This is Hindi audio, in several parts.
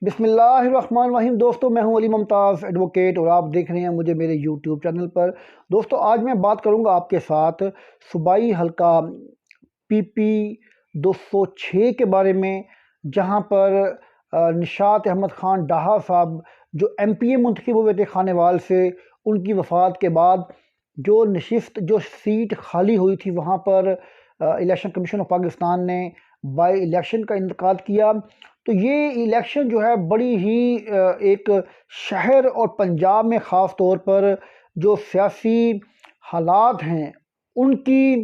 बिस्मिल्लाहिर्रहमानिर्रहीम। दोस्तों, मैं हूं अली मुमताज़ एडवोकेट और आप देख रहे हैं मुझे मेरे यूट्यूब चैनल पर। दोस्तों, आज मैं बात करूंगा आपके साथ सूबाई हल्का पीपी 206 के बारे में, जहां पर निशात अहमद खान डाहा साहब जो एमपीए मुंतखब हुए थे खानेवाल से, उनकी वफ़ात के बाद जो सीट खाली हुई थी वहाँ पर इलेक्शन कमीशन ऑफ पाकिस्तान ने बाई इलेक्शन का इनकाद किया। तो ये इलेक्शन जो है बड़ी ही एक शहर और पंजाब में ख़ास तौर पर जो सियासी हालात हैं उनकी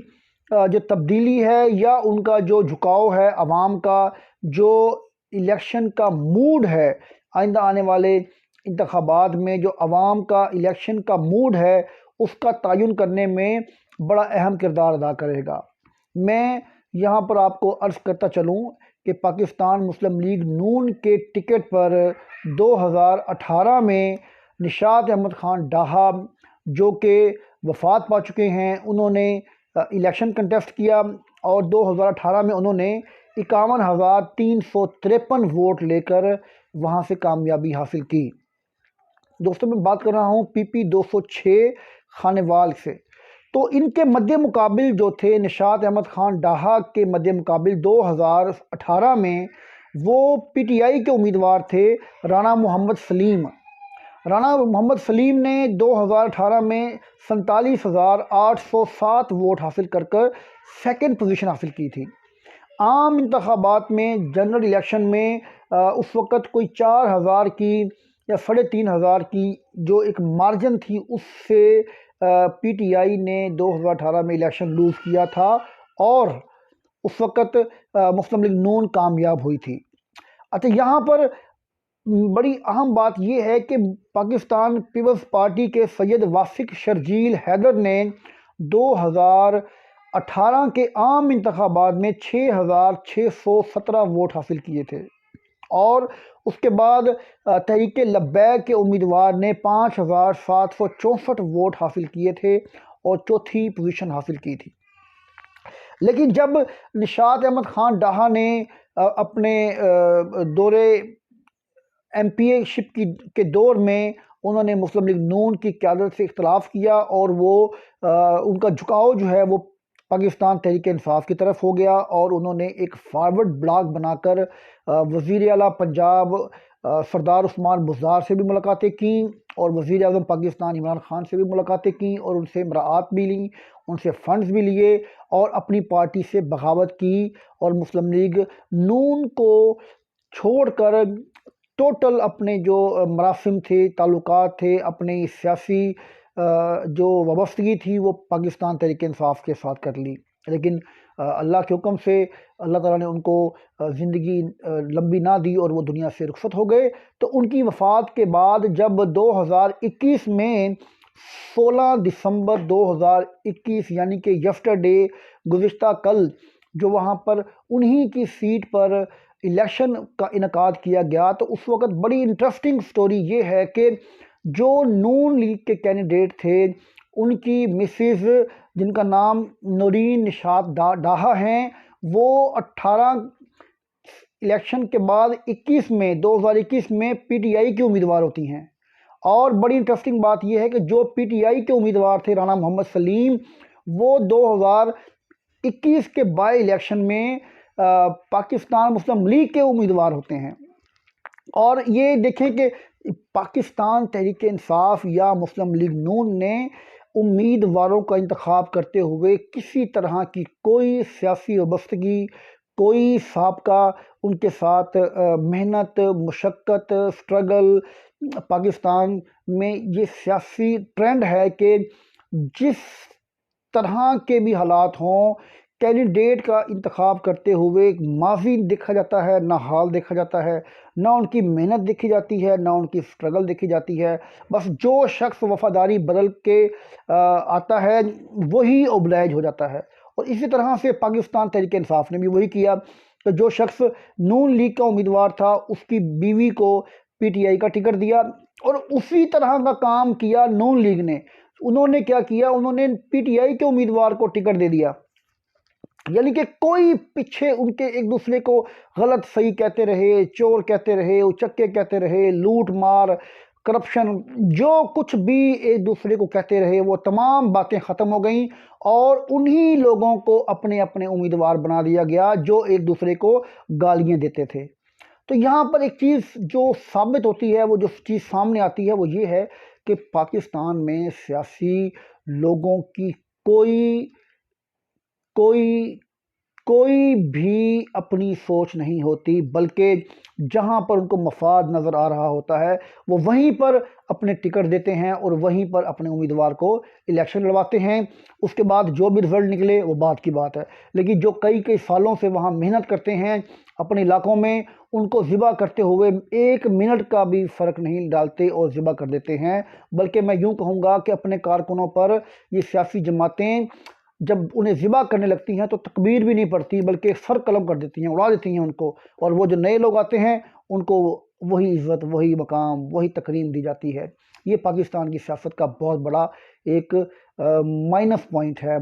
जो तब्दीली है या उनका जो झुकाव है, आवाम का जो इलेक्शन का मूड है, आइंदा आने वाले इंतखाबात में जो आवाम का इलेक्शन का मूड है उसका तयन करने में बड़ा अहम किरदार अदा करेगा। मैं यहाँ पर आपको अर्ज़ करता चलूँ कि पाकिस्तान मुस्लिम लीग नून के टिकट पर 2018 में निशात अहमद खान डाहा जो कि वफ़ात पा चुके हैं, उन्होंने इलेक्शन कंटेस्ट किया और 2018 में उन्होंने 51,353 वोट लेकर वहाँ से कामयाबी हासिल की। दोस्तों, मैं बात कर रहा हूँ पीपी 206 खानेवाल से। तो इनके मध्य मुकाबिल जो थे निशात अहमद खान डाहा के मध्य मुकाबिल 2018 में वो पीटीआई के उम्मीदवार थे राणा मोहम्मद सलीम। राणा मोहम्मद सलीम ने 2018 में 47,807 वोट हासिल कर सेकंड पोजीशन हासिल की थी। आम इंतखाबात में जनरल इलेक्शन में उस वक़्त कोई 4,000 की या 3,500 की जो एक मार्जिन थी उससे पीटीआई ने 2018 में इलेक्शन लूज़ किया था और उस वक़्त मुस्लिम लीग नून कामयाब हुई थी। अच्छा, यहाँ पर बड़ी अहम बात यह है कि पाकिस्तान पीपल्स पार्टी के सैयद वासिक शर्जील हैदर ने 2018 के आम इंतखाबात में 6,617 वोट हासिल किए थे और उसके बाद तहरीक लब्बैक के उम्मीदवार ने 5,764 वोट हासिल किए थे और चौथी पोजीशन हासिल की थी। लेकिन जब निशात अहमद खान डाहा ने अपने दौरे एमपीए शिप के दौर में उन्होंने मुस्लिम लीग नून की क़यादत से इख्तलाफ किया और वो उनका झुकाव जो है वो पाकिस्तान तहरीक इंसाफ की तरफ हो गया और उन्होंने एक फॉरवर्ड ब्लॉग बनाकर वज़ीर आला पंजाब सरदार उस्मान बुज़दार से भी मुलाकातें की और वज़ीर आज़म पाकिस्तान इमरान खान से भी मुलाकातें की और उनसे मराआत भी ली, उनसे फ़ंड्स भी लिए और अपनी पार्टी से बगावत की और मुस्लिम लीग नून को छोड़कर टोटल अपने जो मरासिम थे, ताल्लुकात थे, अपनी सियासी जो वाबस्तगी थी वो पाकिस्तान तहरीक इंसाफ के साथ कर ली। लेकिन अल्लाह के हुक्म से अल्लाह ताला ने उनको ज़िंदगी लंबी ना दी और वो दुनिया से रुखसत हो गए। तो उनकी वफ़ात के बाद जब 2021 में 16 दिसंबर 2021 यानी कि यस्टरडे गुज़िश्ता कल जो वहाँ पर उन्हीं की सीट पर इलेक्शन का इनकाद किया गया, तो उस वक़्त बड़ी इंटरेस्टिंग स्टोरी ये है कि जो नून लीग के कैंडिडेट थे उनकी मिसेस जिनका नाम नूरीन निशात डाहा हैं, वो 18 इलेक्शन के बाद 2021 में पीटीआई के उम्मीदवार होती हैं। और बड़ी इंटरेस्टिंग बात यह है कि जो पीटीआई के उम्मीदवार थे राणा मोहम्मद सलीम, वो 2021 के बाई इलेक्शन में पाकिस्तान मुस्लिम लीग के उम्मीदवार होते हैं। और ये देखें कि पाकिस्तान तहरीक इंसाफ या मुस्लिम लीग नून ने उम्मीदवारों का इंतखाब करते हुए किसी तरह की कोई सियासी वाबस्तगी, कोई साबका उनके साथ मेहनत, मुशक्क़त, स्ट्रगल, पाकिस्तान में ये सियासी ट्रेंड है कि जिस तरह के भी हालात हों, कैंडिडेट का इंतखाब करते हुए माजी देखा जाता है, ना हाल देखा जाता है, ना उनकी मेहनत देखी जाती है, ना उनकी स्ट्रगल देखी जाती है। बस जो शख्स वफ़ादारी बदल के आता है वही ओबलाइज हो जाता है। और इसी तरह से पाकिस्तान तहरीक इंसाफ ने भी वही किया। तो जो शख्स नून लीग का उम्मीदवार था उसकी बीवी को पीटीआई का टिकट दिया और उसी तरह का काम किया नून लीग ने। उन्होंने क्या किया, उन्होंने पीटीआई के उम्मीदवार को टिकट दे दिया। यानी कि कोई पीछे उनके एक दूसरे को गलत सही कहते रहे, चोर कहते रहे, उचक्के कहते रहे, लूट मार, करप्शन, जो कुछ भी एक दूसरे को कहते रहे, वो तमाम बातें ख़त्म हो गई और उन्हीं लोगों को अपने अपने उम्मीदवार बना दिया गया जो एक दूसरे को गालियां देते थे। तो यहाँ पर एक चीज़ जो साबित होती है, वो जो चीज़ सामने आती है, वो ये है कि पाकिस्तान में सियासी लोगों की कोई कोई कोई भी अपनी सोच नहीं होती, बल्कि जहां पर उनको मफाद नज़र आ रहा होता है वो वहीं पर अपने टिकट देते हैं और वहीं पर अपने उम्मीदवार को इलेक्शन लड़वाते हैं। उसके बाद जो भी रिजल्ट निकले वो बात की बात है, लेकिन जो कई कई सालों से वहां मेहनत करते हैं अपने इलाकों में, उनको ज़िबा करते हुए 1 मिनट का भी फ़र्क नहीं डालते और ज़िबा कर देते हैं। बल्कि मैं यूँ कहूँगा कि अपने कारकुनों पर ये सियासी जमातें जब उन्हें ज़िबा करने लगती हैं तो तकबीर भी नहीं पड़ती, बल्कि सर कलम कर देती हैं, उड़ा देती हैं उनको। और वो जो नए लोग आते हैं उनको वही इज़्ज़त, वही मकाम, वही तकरीम दी जाती है। ये पाकिस्तान की सियासत का बहुत बड़ा एक माइनस पॉइंट है,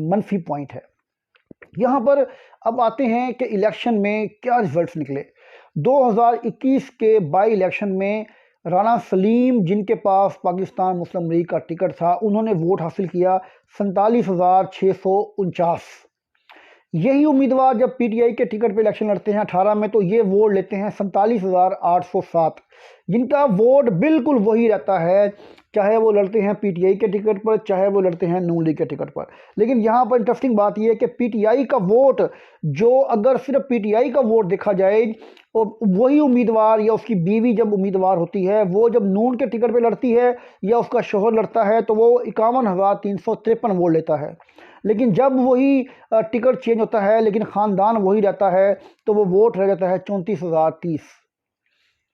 मनफी पॉइंट है। यहाँ पर अब आते हैं कि इलेक्शन में क्या रिजल्ट्स निकले। 2021 के बाई इलेक्शन में राना सलीम, जिनके पास पाकिस्तान मुस्लिम लीग का टिकट था, उन्होंने वोट हासिल किया 47,649। यही उम्मीदवार जब पीटीआई के टिकट पे इलेक्शन लड़ते हैं 18 में, तो ये वोट लेते हैं 47,807। जिनका वोट बिल्कुल वही रहता है, चाहे वो लड़ते हैं पीटीआई के टिकट पर, चाहे वो लड़ते हैं नून लीग के टिकट पर। लेकिन यहाँ पर इंटरेस्टिंग बात यह है कि पीटीआई का वोट, जो अगर सिर्फ पीटीआई का वोट देखा जाए, और वही उम्मीदवार या उसकी बीवी जब उम्मीदवार होती है, वो जब नून के टिकट पे लड़ती है या उसका शोहर लड़ता है, तो वो 51,353 वोट लेता है। लेकिन जब वही टिकट चेंज होता है लेकिन ख़ानदान वही रहता है, तो वो वोट रह जाता है 34,030।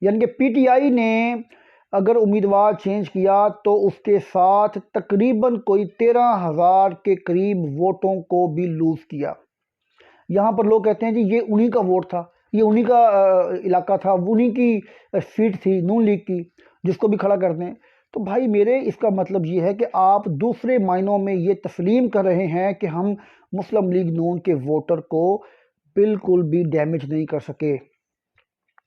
यानी कि पीटीआई ने अगर उम्मीदवार चेंज किया तो उसके साथ तकरीबन कोई 13,000 के करीब वोटों को भी लूज़ किया। यहाँ पर लोग कहते हैं जी ये उन्हीं का वोट था, ये उन्हीं का इलाका था, उन्हीं की सीट थी नून लीग की, जिसको भी खड़ा कर दें। तो भाई मेरे इसका मतलब ये है कि आप दूसरे मायनों में ये तस्लीम कर रहे हैं कि हम मुस्लिम लीग नून के वोटर को बिल्कुल भी डैमेज नहीं कर सके,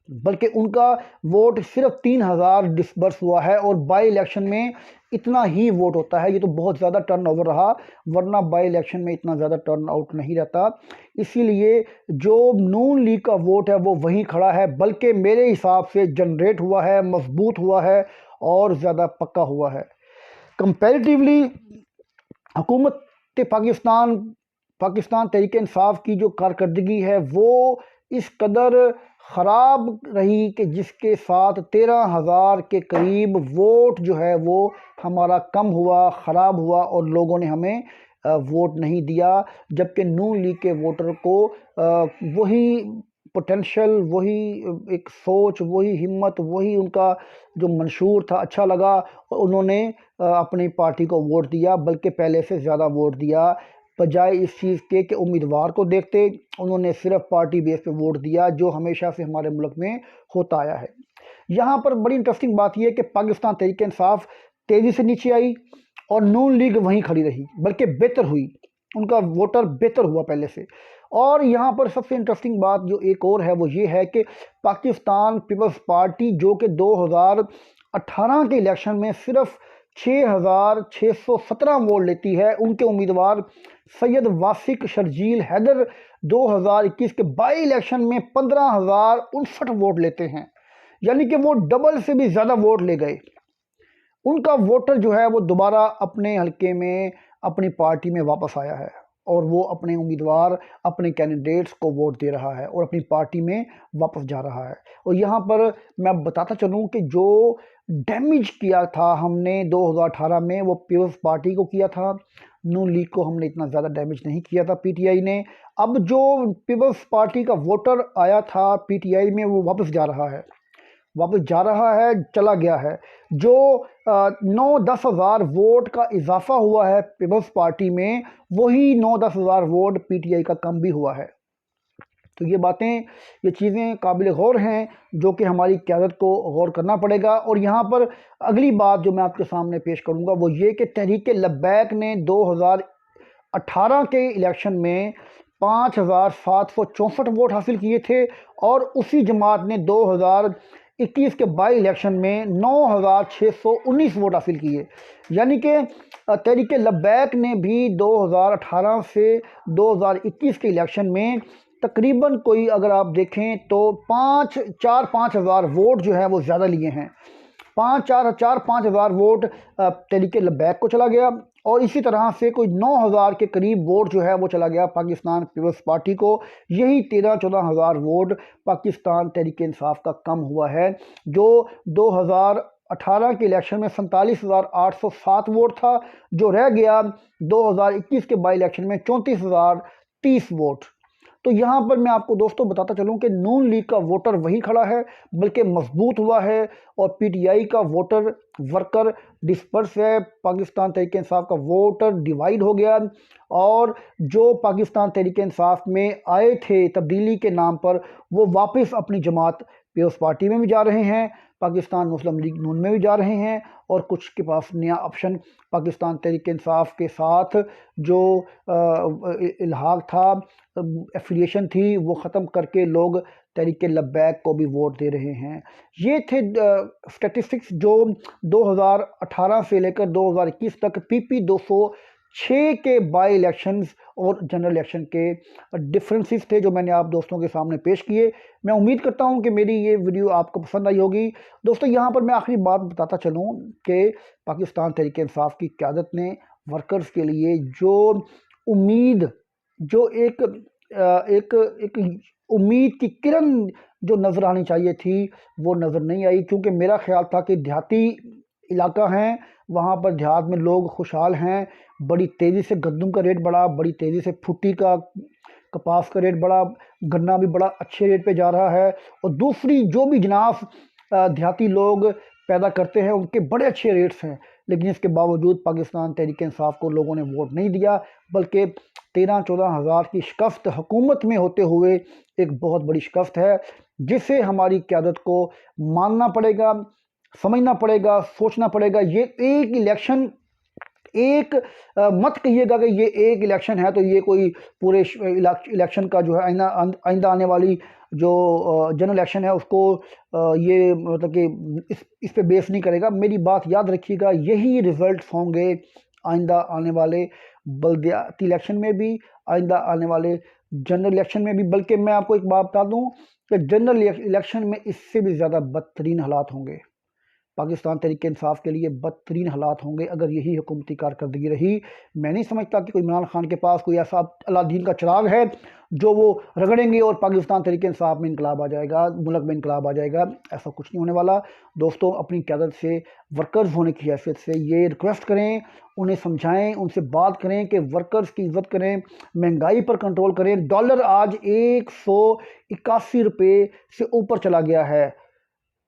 बल्कि उनका वोट सिर्फ 3,000 डिसबर्स हुआ है। और बाई इलेक्शन में इतना ही वोट होता है, ये तो बहुत ज़्यादा टर्न ओवर रहा, वरना बाई इलेक्शन में इतना ज़्यादा टर्न आउट नहीं रहता। इसीलिए जो नून लीग का वोट है वो वहीं खड़ा है, बल्कि मेरे हिसाब से जनरेट हुआ है, मजबूत हुआ है और ज़्यादा पक्का हुआ है। कंपैरेटिवली हुकूमत पाकिस्तान पाकिस्तान तहरीक इंसाफ की जो कारकर्दगी है वो इस कदर ख़राब रही कि जिसके साथ 13,000 के करीब वोट जो है वो हमारा कम हुआ, ख़राब हुआ और लोगों ने हमें वोट नहीं दिया। जबकि नून लीग के वोटर को वही पोटेंशियल, वही एक सोच, वही हिम्मत, वही उनका जो मंशूर था अच्छा लगा और उन्होंने अपनी पार्टी को वोट दिया, बल्कि पहले से ज़्यादा वोट दिया। बजाय इस चीज़ के कि उम्मीदवार को देखते, उन्होंने सिर्फ पार्टी बेस पे वोट दिया, जो हमेशा से हमारे मुल्क में होता आया है। यहाँ पर बड़ी इंटरेस्टिंग बात यह है कि पाकिस्तान तहरीक इंसाफ तेज़ी से नीचे आई और नून लीग वहीं खड़ी रही, बल्कि बेहतर हुई, उनका वोटर बेहतर हुआ पहले से। और यहाँ पर सबसे इंटरेस्टिंग बात जो एक और है वो ये है कि पाकिस्तान पीपल्स पार्टी, जो कि 2018 के इलेक्शन में सिर्फ 6,617 वोट लेती है, उनके उम्मीदवार सैयद वासिक शर्जील हैदर 2021 के बाई इलेक्शन में 15,059 वोट लेते हैं। यानी कि वो डबल से भी ज़्यादा वोट ले गए। उनका वोटर जो है वो दोबारा अपने हलके में, अपनी पार्टी में वापस आया है और वो अपने उम्मीदवार, अपने कैंडिडेट्स को वोट दे रहा है और अपनी पार्टी में वापस जा रहा है। और यहाँ पर मैं बताता चलूँ कि जो डैमेज किया था हमने 2018 में, वो पीपल्स पार्टी को किया था, नून लीग को हमने इतना ज़्यादा डैमेज नहीं किया था पीटीआई ने। अब जो पीपल्स पार्टी का वोटर आया था पीटीआई में, वो वापस जा रहा है, चला गया है। जो 9-10 हज़ार वोट का इजाफा हुआ है पीपल्स पार्टी में, वही 9-10 हज़ार वोट पीटीआई का कम भी हुआ है। तो ये बातें, ये चीज़ें काबिल गौर हैं, जो कि हमारी क़यादत को गौर करना पड़ेगा। और यहाँ पर अगली बात जो मैं आपके सामने पेश करूँगा वो ये कि तहरीक लब्बैक ने 2018 के इलेक्शन में 5,764 वोट हासिल किए थे, और उसी जमात ने 2021 के बाई इलेक्शन में 9,619 वोट हासिल किए। यानी कि तहरीक लब्बैक ने भी 2018 से 2021 के इलेक्शन में तकरीबन कोई अगर आप देखें तो 5 हज़ार वोट जो है वो ज़्यादा लिए हैं। 5 हज़ार वोट तहरीक लब्बैक को चला गया, और इसी तरह से कोई 9,000 के करीब वोट जो है वो चला गया पाकिस्तान पीपल्स पार्टी को। यही 13-14 हज़ार वोट पाकिस्तान तहरीक इंसाफ का कम हुआ है, जो 2018 के इलेक्शन में 47,807 वोट था, जो रह गया 2021 के बाई इलेक्शन में 34,030 वोट। तो यहाँ पर मैं आपको दोस्तों बताता चलूँ कि नून लीग का वोटर वही खड़ा है, बल्कि मजबूत हुआ है, और पीटीआई का वोटर वर्कर डिस्पर्स है। पाकिस्तान तहरीक इंसाफ का वोटर डिवाइड हो गया, और जो पाकिस्तान तहरीक इंसाफ में आए थे तब्दीली के नाम पर, वो वापस अपनी जमात पीपल्स पार्टी में भी जा रहे हैं, पाकिस्तान मुस्लिम लीग नून में भी जा रहे हैं, और कुछ के पास नया ऑप्शन पाकिस्तान तहरीक इंसाफ के साथ जो इल्हाक था, एफिलिएशन थी, वो ख़त्म करके लोग तहरीक लब्बैक को भी वोट दे रहे हैं। ये थे स्टैटिस्टिक्स जो 2018 से लेकर 2021 तक पीपी 206 के बाई इलेक्शंस और जनरल इलेक्शन के डिफरेंसेस थे, जो मैंने आप दोस्तों के सामने पेश किए। मैं उम्मीद करता हूं कि मेरी ये वीडियो आपको पसंद आई होगी। दोस्तों यहाँ पर मैं आखिरी बात बताता चलूँ कि पाकिस्तान तहरीक इंसाफ की क़यादत ने वर्कर्स के लिए जो उम्मीद, जो एक उम्मीद की किरण जो नज़र आनी चाहिए थी, वो नज़र नहीं आई। क्योंकि मेरा ख्याल था कि देहाती इलाका है, वहाँ पर देहात में लोग खुशहाल हैं, बड़ी तेज़ी से गंदम का रेट बढ़ा, बड़ी तेज़ी से फुट्टी का, कपास का रेट बढ़ा, गन्ना भी बड़ा अच्छे रेट पे जा रहा है, और दूसरी जो भी जिनास देहाती लोग पैदा करते हैं उनके बड़े अच्छे रेट्स हैं। लेकिन इसके बावजूद पाकिस्तान तहरीक इंसाफ को लोगों ने वोट नहीं दिया, बल्कि 13-14 हज़ार की शिकस्त हुकूमत में होते हुए एक बहुत बड़ी शिकस्त है, जिसे हमारी क़यादत को मानना पड़ेगा, समझना पड़ेगा, सोचना पड़ेगा। ये एक इलेक्शन, एक मत कहिएगा कि ये एक इलेक्शन है तो ये कोई पूरे इलेक्शन का जो है आइंदा आने वाली जो जनरल इलेक्शन है उसको ये मतलब कि इस पे बेस नहीं करेगा। मेरी बात याद रखिएगा, यही रिज़ल्ट्स होंगे आइंदा आने वाले बल्दियाती इलेक्शन में भी, आइंदा आने वाले जनरल इलेक्शन में भी। बल्कि मैं आपको एक बात बता दूं कि जनरल इलेक्शन में इससे भी ज़्यादा बदतरीन हालात होंगे। पाकिस्तान तहरीक इंसाफ के लिए बदतरीन हालात होंगे अगर यही हुकूमती कारकर्दगी रही। मैं नहीं समझता कि कोई इमरान खान के पास कोई ऐसा अलादीन का चिराग है जो वो रगड़ेंगे और पाकिस्तान तहरीक इंसाफ में इनकलाब आ जाएगा, मुल्क में इनकलाब आ जाएगा। ऐसा कुछ नहीं होने वाला। दोस्तों, अपनी क़यादत से, वर्कर्स होने की हैसियत से ये रिक्वेस्ट करें, उन्हें समझाएं, उनसे बात करें कि वर्कर्स की इज़्ज़त करें, महंगाई पर कंट्रोल करें। डॉलर आज 181 रुपये से ऊपर चला गया है।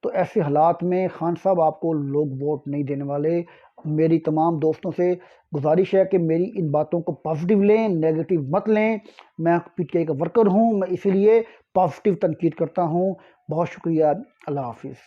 तो ऐसे हालात में खान साहब आपको लोग वोट नहीं देने वाले। मेरी तमाम दोस्तों से गुजारिश है कि मेरी इन बातों को पॉजिटिव लें, नेगेटिव मत लें। मैं पीटीआई का वर्कर हूं, मैं इसीलिए पॉजिटिव तनकीद करता हूं। बहुत शुक्रिया। अल्लाह हाफिज़।